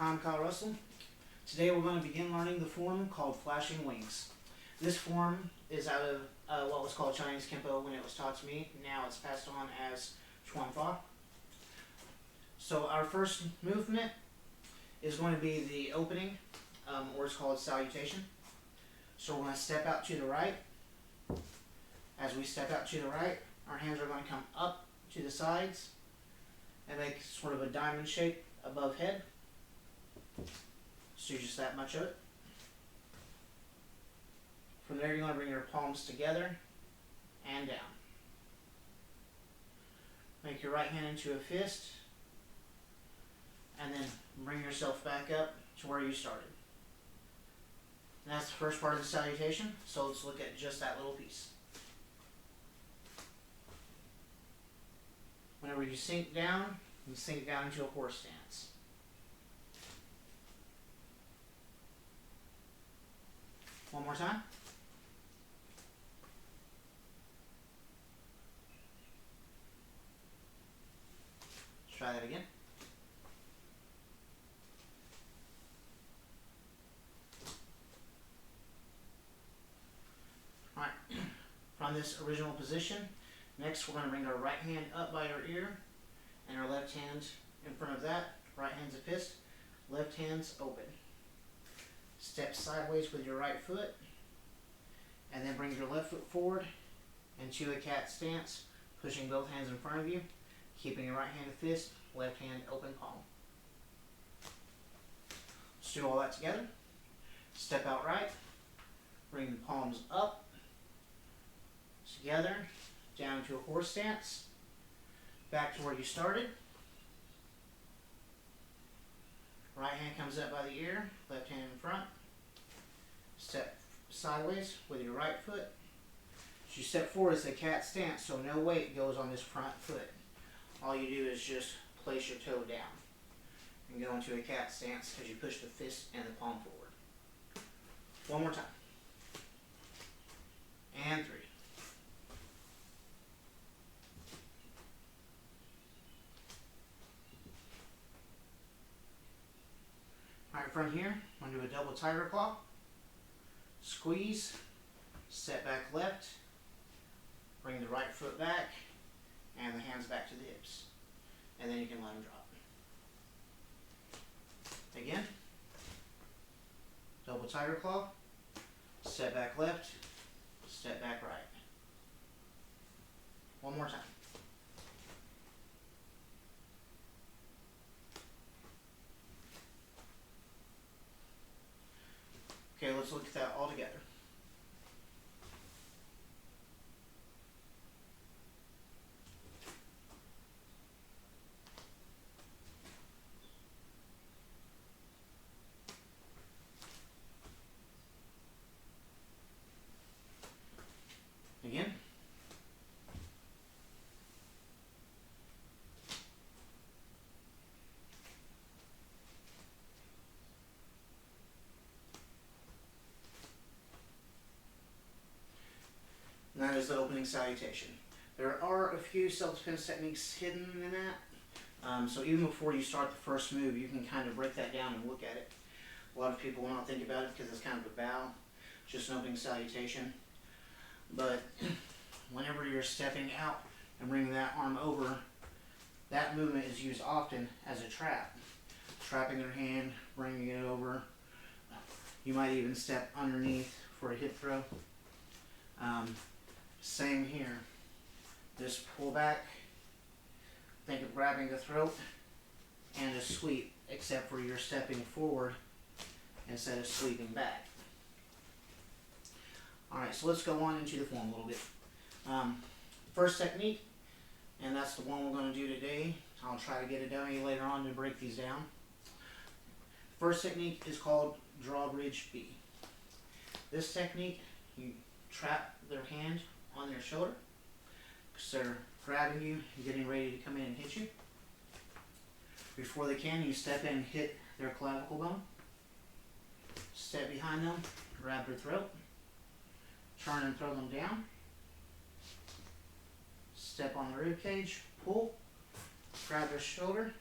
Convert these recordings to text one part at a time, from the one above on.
I'm Kyle Russell. Today we're going to begin learning the form called flashing wings. This form is out of what was called Chinese kenpo when it was taught to me. Now it's passed on as chuanfa. So our first movement is going to be the opening, or it's called salutation. So we're going to step out to the right. As we step out to the right, our hands are going to come up to the sides and make sort of a diamond shape above head. So just that much of it. From there, you're going to bring your palms together and down. Make your right hand into a fist, and then bring yourself back up to where you started. And that's the first part of the salutation, so let's look at just that little piece. Whenever you sink down into a horse stance. One more time. Let's try that again. Alright, from this original position, next we're going to bring our right hand up by our ear and our left hand in front of that. Right hand's a fist, left hand's open. Step sideways with your right foot, and then bring your left foot forward into a cat stance, pushing both hands in front of you, keeping your right hand a fist, left hand open palm. Let's do all that together. Step out right, bring the palms up, together, down to a horse stance, back to where you started. Right hand comes up by the ear, left hand in front. Step sideways with your right foot. As you step forward, it's a cat stance, so no weight goes on this front foot. All you do is just place your toe down and go into a cat stance as you push the fist and the palm forward. One more time. And 3. Alright, from here, I'm going to do a double tiger claw. Squeeze, step back left, bring the right foot back, and the hands back to the hips. And then you can let them drop. Again, double tiger claw, step back left, step back right. One more time. Okay, let's look at that all together. Again. And that is the opening salutation. There are a few self-defense techniques hidden in that. So even before you start the first move, you can kind of break that down and look at it. A lot of people will not think about it because it's kind of a bow, just an opening salutation. But whenever you're stepping out and bringing that arm over, that movement is used often as a trap. Trapping your hand, bringing it over. You might even step underneath for a hip throw. Same here. Just pull back, think of grabbing the throat, and a sweep, except for you're stepping forward instead of sweeping back. Alright, so let's go on into the form a little bit. First technique, and that's the one we're going to do today. I'll try to get a dummy later on to break these down. First technique is called drawbridge B. This technique, you trap their hand on their shoulder because they're grabbing you and getting ready to come in and hit you. Before they can, you step in and hit their clavicle bone. Step behind them, grab their throat, turn and throw them down. Step on the rib cage, pull, grab their shoulder,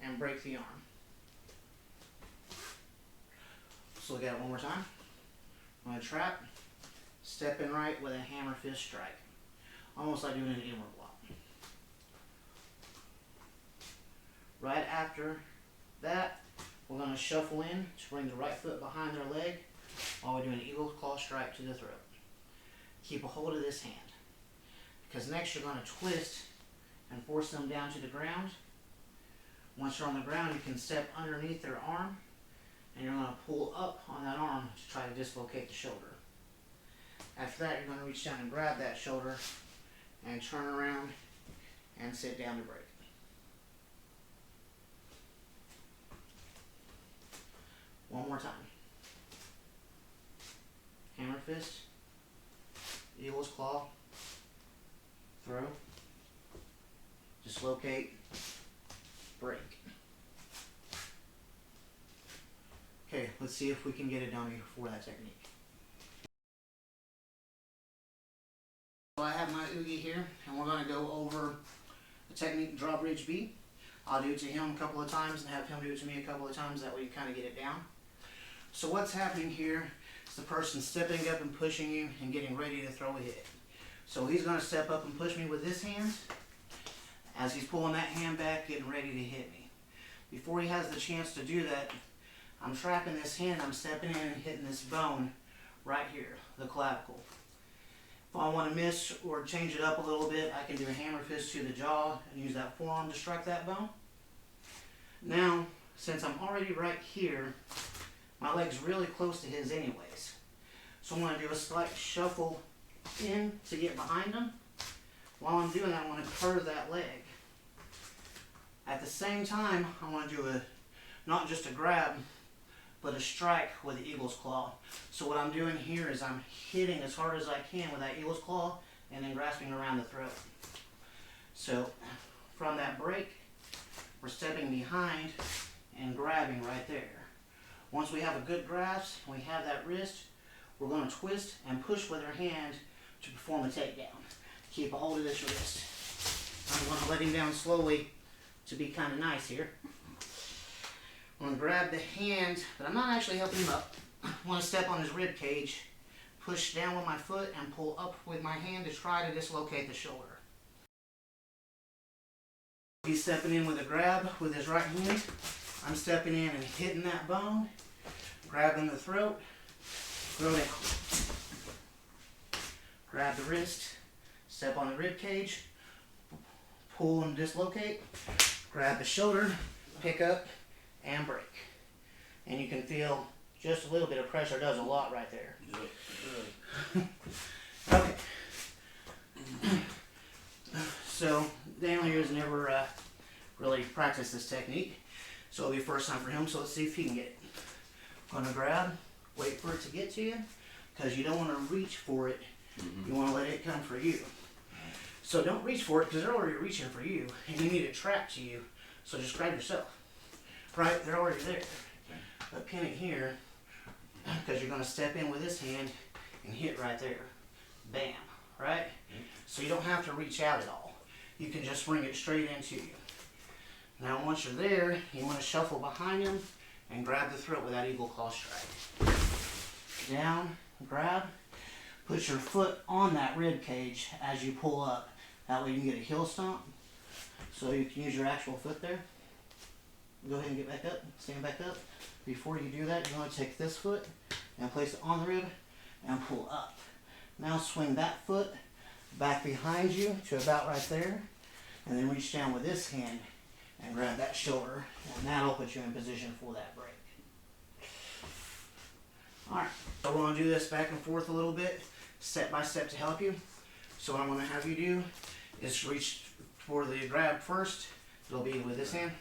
and break the arm. look at it one more time. I'm going to trap, step in right with a hammer fist strike. Almost like doing an inward block. Right after that, we're going to shuffle in to bring the right foot behind their leg while we do an eagle claw strike to the throat. Keep a hold of this hand, because next you're going to twist and force them down to the ground. Once you're on the ground, you can step underneath their arm, and you're going to pull up on that arm to try to dislocate the shoulder. After that, you're going to reach down and grab that shoulder and turn around and sit down to break. One more time. Hammer fist, eagle's claw, throw, dislocate, break. Okay, let's see if we can get a dummy for that technique. So I have my Oogie here, and we're going to go over the technique drawbridge B. I'll do it to him a couple of times and have him do it to me a couple of times. That way you kind of get it down. So what's happening here is the person stepping up and pushing you and getting ready to throw a hit. So he's going to step up and push me with this hand as he's pulling that hand back, getting ready to hit me. Before he has the chance to do that, I'm trapping this hand, I'm stepping in and hitting this bone right here, the clavicle. If I want to miss or change it up a little bit, I can do a hammer fist to the jaw and use that forearm to strike that bone. Now, since I'm already right here, my leg's really close to his anyways. So I'm going to do a slight shuffle in to get behind him. While I'm doing that, I want to curve that leg. At the same time, I want to do not just a grab, but a strike with the eagle's claw. So what I'm doing here is I'm hitting as hard as I can with that eagle's claw and then grasping around the throat. So from that break, we're stepping behind and grabbing right there. Once we have a good grasp, we have that wrist, we're going to twist and push with our hand to perform a takedown. Keep a hold of this wrist. I'm going to let him down slowly to be kind of nice here. I'm going to grab the hand, but I'm not actually helping him up. I want to step on his rib cage, push down with my foot, and pull up with my hand to try to dislocate the shoulder. He's stepping in with a grab with his right hand. I'm stepping in and hitting that bone, grabbing the throat, throw down. Grab the wrist, step on the rib cage, pull and dislocate, grab the shoulder, pick up, and break. And you can feel just a little bit of pressure does a lot right there. Okay. So Daniel here has never really practiced this technique. So it'll be first time for him, so let's see if he can get it. I'm gonna grab, wait for it to get to you, because you don't want to reach for it. You want to let it come for you. So don't reach for it, because they're already reaching for you, and you need it trapped to you. So just grab yourself. Right, they're already there. But pin it here, because you're going to step in with this hand and hit right there. Bam, right? So you don't have to reach out at all. You can just bring it straight into you. Now once you're there, you want to shuffle behind him and grab the throat with that eagle claw strike. Down, grab, put your foot on that rib cage as you pull up. That way you can get a heel stomp. So you can use your actual foot there. Go ahead and get back up, stand back up. Before you do that, you want to take this foot and place it on the rib and pull up. Now swing that foot back behind you to about right there, and then reach down with this hand and grab that shoulder, and that'll put you in position for that break. Alright, so we're going to do this back and forth a little bit, step by step to help you. So what I'm going to have you do is reach for the grab first. It'll be with this hand.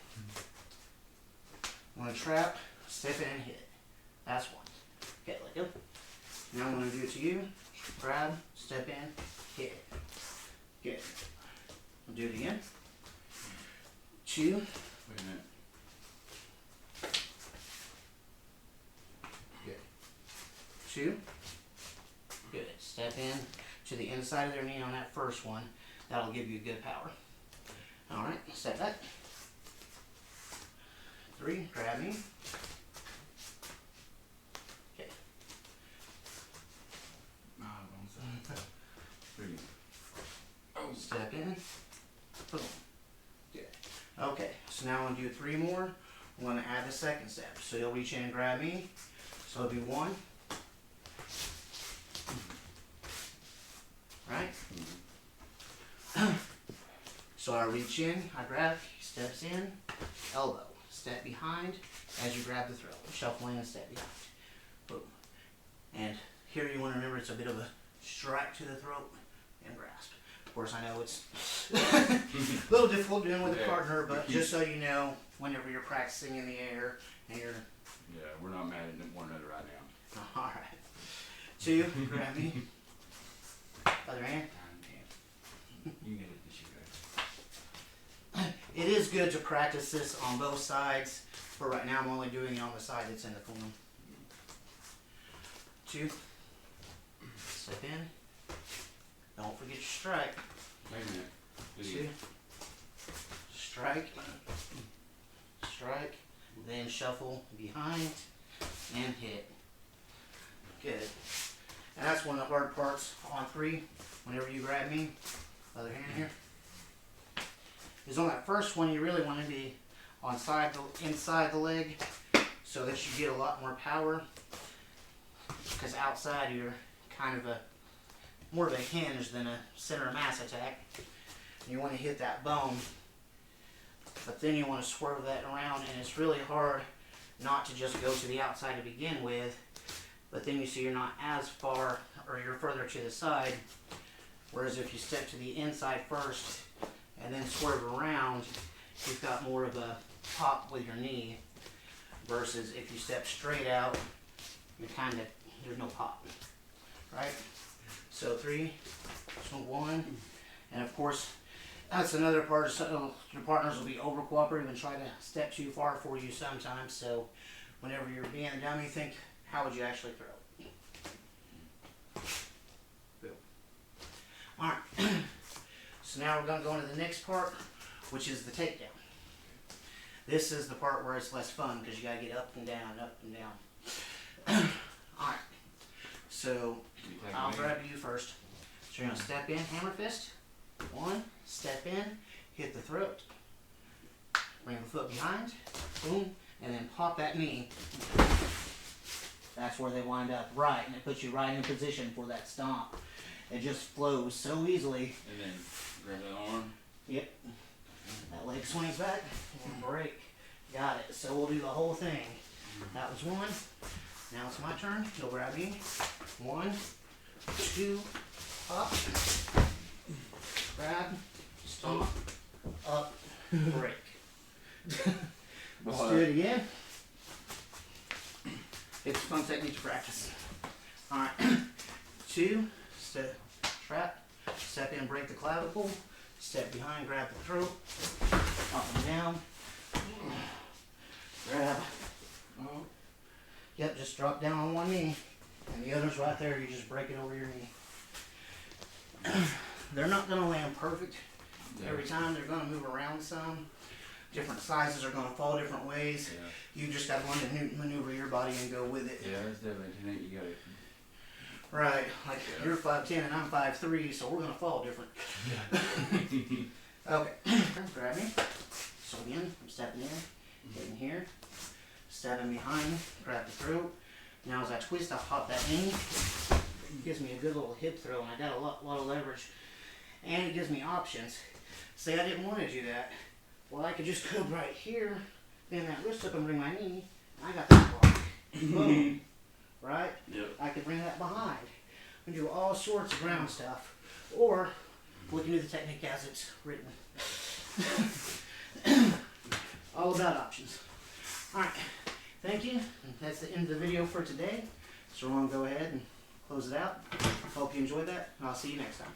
I'm going to trap, step in and hit. That's one. Okay, let go. Now I'm going to do it to you. Grab, step in, hit. Good. I'll do it again. 2. Wait a minute. Good. 2. Good. Step in to the inside of their knee on that first one. That'll give you good power. Alright, step back. 3, grab me. So now I'm going to do 3 more. I'm going to add the second step. So you'll reach in and grab me. So it'll be 1. Right? So I reach in, I grab, he steps in, elbow, step behind as you grab the throat, shuffling and step behind. Boom. And here you want to remember it's a bit of a strike to the throat and grasp. Of course, I know it's a little difficult doing with a partner, but just so you know, whenever you're practicing in the air and you're... Yeah, we're not mad at one another right now. Alright. 2, grab me. Other hand. You get it this year. It is good to practice this on both sides, but right now I'm only doing it on the side that's in the form. 2. Step in. Don't forget your strike. Wait a minute. 2. Strike. Strike. Then shuffle behind and hit. Good. And that's one of the hard parts on 3. Whenever you grab me, other hand here, is on that first one you really want to be on inside the leg so that you get a lot more power, because outside you're kind of more of a hinge than a center of mass attack. And you want to hit that bone, but then you want to swerve that around, and it's really hard not to just go to the outside to begin with, but then you see you're not as far, or you're further to the side, whereas if you step to the inside first and then swerve around, you've got more of a pop with your knee, versus if you step straight out, there's no pop, right? So 3, so 1, and of course, that's another part. So your partners will be over cooperative and try to step too far for you sometimes. So whenever you're being a dummy, think, how would you actually throw? Boom. All right. So now we're going to go into the next part, which is the takedown. This is the part where it's less fun because you got to get up and down, up and down. All right. So I'll grab you first. So you're going to step in, hammer fist. 1, step in, hit the throat. Bring the foot behind. Boom. And then pop that knee. That's where they wind up right, and it puts you right in position for that stomp. It just flows so easily. And then grab that arm. Yep. That leg swings back. And break. Got it. So we'll do the whole thing. That was 1. Now it's my turn. You'll grab me. 1, 2, up, grab, stomp, up, break. Let's do it again. It's a fun technique to practice. Alright. 2, step, trap, step in, break the clavicle, step behind, grab the throat, up and down, grab, yep, just drop down on one knee, and the other's right there, you just break it over your knee. They're not going to land perfect every time, they're going to move around some. Different sizes are going to fall different ways. Yeah. You just got to learn to maneuver your body and go with it. Yeah, that's definitely a technique you got to... Right, like you're 5'10" and I'm 5'3", so we're going to fall different. Yeah. Okay, grab me. So again, I'm stepping in, getting here, stepping behind, grab the throat. Now as I twist, I'll pop that knee. It gives me a good little hip throw, and I got a lot of leverage. And it gives me options. Say I didn't want to do that. Well, I could just go right here, bend that wrist up and bring my knee. I got that block. Boom. Right? Yep. I could bring that behind. We do all sorts of ground stuff. Or, we can do the technique as it's written. All about options. Alright. Thank you. That's the end of the video for today. So we're going to go ahead and close it out. Hope you enjoyed that. And I'll see you next time.